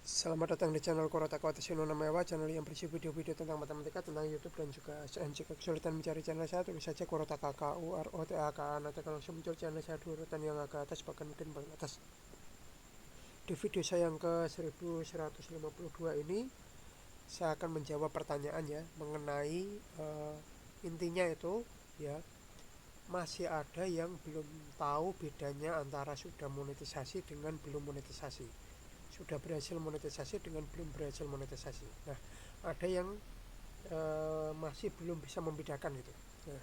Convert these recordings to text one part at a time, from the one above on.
Selamat datang di channel Korotako atas Sino Namaewa, channel yang berisi video-video tentang matematika, tentang YouTube dan juga sains. Jika kesulitan mencari channel saya, tulis saja Korotaka KUROTAK. Nanti kalau langsung muncul channel saya di urutan yang agak atas, bahkan mungkin paling atas. Di video saya yang ke 1152 ini, saya akan menjawab pertanyaannya mengenai intinya itu ya, masih ada yang belum tahu bedanya antara sudah monetisasi dengan belum monetisasi, sudah berhasil monetisasi dengan belum berhasil monetisasi. Nah, ada yang masih belum bisa membedakan gitu. Nah,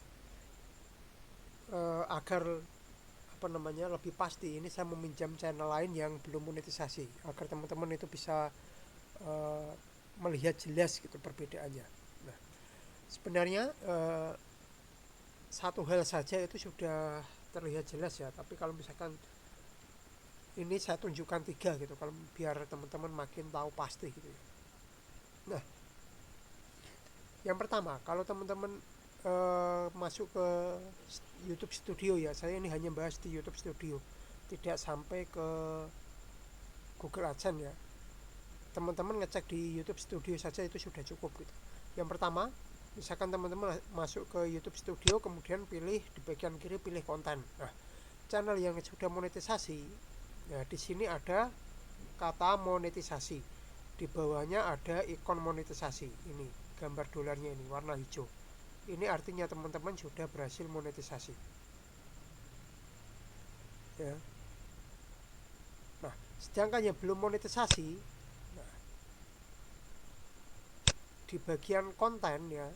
agar lebih pasti, ini saya meminjam channel lain yang belum monetisasi agar teman-teman itu bisa uh, melihat jelas gitu perbedaannya. Nah, sebenarnya satu hal saja itu sudah terlihat jelas ya, tapi kalau misalkan ini saya tunjukkan tiga gitu, kalau biar teman-teman makin tahu pasti gitu ya. Nah, yang pertama, kalau teman-teman masuk ke YouTube Studio ya, saya ini hanya bahas di YouTube Studio, tidak sampai ke Google AdSense ya. Teman-teman ngecek di YouTube Studio saja itu sudah cukup gitu. Yang pertama, misalkan teman-teman masuk ke YouTube Studio, kemudian pilih di bagian kiri, pilih konten. Nah, channel yang sudah monetisasi, nah di sini ada kata monetisasi. Di bawahnya ada ikon monetisasi. Ini gambar dolarnya ini warna hijau. Ini artinya teman-teman sudah berhasil monetisasi. Ya. Nah, sedangkan yang belum monetisasi, nah, di bagian konten ya,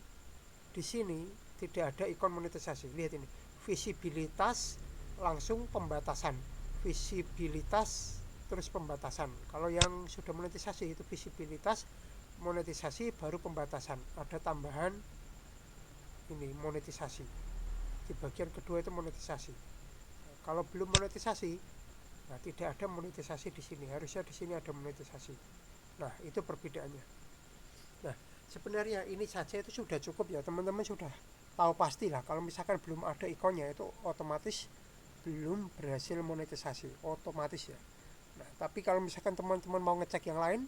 di sini tidak ada ikon monetisasi. Lihat ini, visibilitas langsung pembatasan, visibilitas terus pembatasan. Kalau yang sudah monetisasi itu visibilitas, monetisasi baru pembatasan. Ada tambahan ini monetisasi. Di bagian kedua itu monetisasi. Kalau belum monetisasi, nah tidak ada monetisasi di sini. Harusnya di sini ada monetisasi. Nah, itu perbedaannya. Nah, sebenarnya ini saja itu sudah cukup ya, teman-teman sudah tahu pastilah. Kalau misalkan belum ada ikonnya itu otomatis belum berhasil monetisasi, otomatis ya. Nah, tapi kalau misalkan teman-teman mau ngecek yang lain,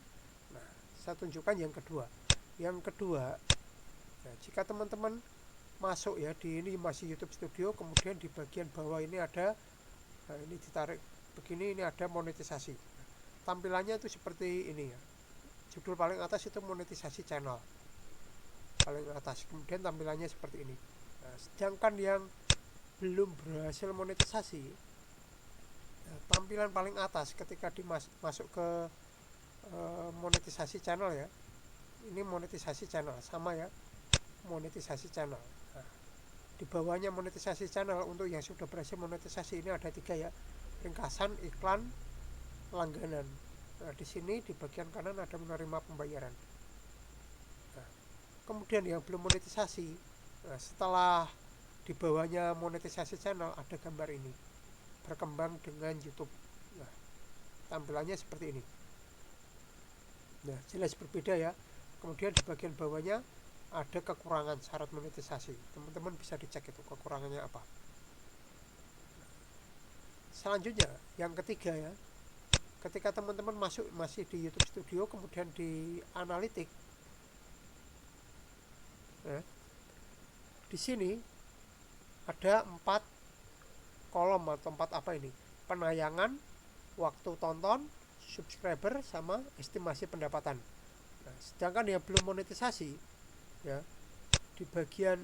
nah saya tunjukkan yang kedua. Yang kedua, nah, jika teman-teman masuk ya, di ini masih YouTube Studio, kemudian di bagian bawah ini ada, nah ini ditarik begini, ini ada monetisasi. Tampilannya itu seperti ini ya. Judul paling atas itu monetisasi channel paling atas, kemudian tampilannya seperti ini. Nah, sedangkan yang belum berhasil monetisasi, nah, tampilan paling atas ketika masuk ke monetisasi channel ya, ini monetisasi channel sama ya, monetisasi channel. Nah, di bawahnya monetisasi channel untuk yang sudah berhasil monetisasi ini ada tiga ya, ringkasan, iklan, langganan. Nah, di sini di bagian kanan ada menerima pembayaran. Nah, kemudian yang belum monetisasi, nah, setelah di bawahnya monetisasi channel ada gambar ini, berkembang dengan YouTube. Nah, tampilannya seperti ini. Nah, jelas berbeda ya. Kemudian di bagian bawahnya ada kekurangan syarat monetisasi. Teman-teman bisa dicek itu kekurangannya apa. Selanjutnya, yang ketiga ya, ketika teman-teman masuk masih di YouTube Studio, kemudian di analitik, nah, di sini ada 4 kolom atau 4 apa ini? Penayangan, waktu tonton, subscriber, sama estimasi pendapatan. Nah, sedangkan yang belum monetisasi ya, di bagian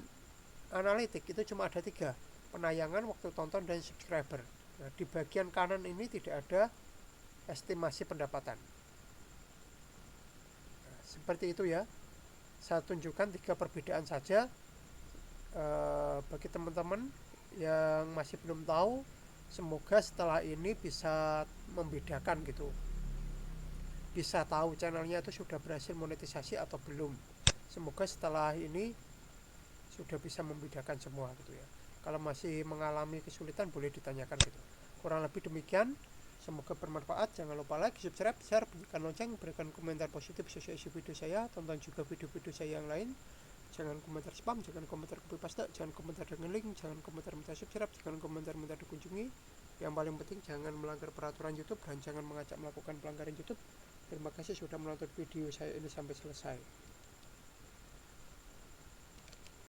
analitik itu cuma ada 3, penayangan, waktu tonton, dan subscriber. Nah, di bagian kanan ini tidak ada estimasi pendapatan. Nah, seperti itu ya. Saya tunjukkan 3 perbedaan saja bagi teman-teman yang masih belum tahu. Semoga setelah ini bisa membedakan gitu, bisa tahu channelnya itu sudah berhasil monetisasi atau belum. Semoga setelah ini sudah bisa membedakan semua gitu ya. Kalau masih mengalami kesulitan boleh ditanyakan gitu. Kurang lebih demikian. Semoga bermanfaat. Jangan lupa like, subscribe, share, bunyikan lonceng, berikan komentar positif sesuai isi video saya. Tonton juga video-video saya yang lain. Jangan komentar spam, jangan komentar copy paste, jangan komentar dengan link, jangan komentar minta subscribe, jangan komentar minta dikunjungi. Yang paling penting jangan melanggar peraturan YouTube dan jangan mengajak melakukan pelanggaran YouTube. Terima kasih sudah menonton video saya ini sampai selesai.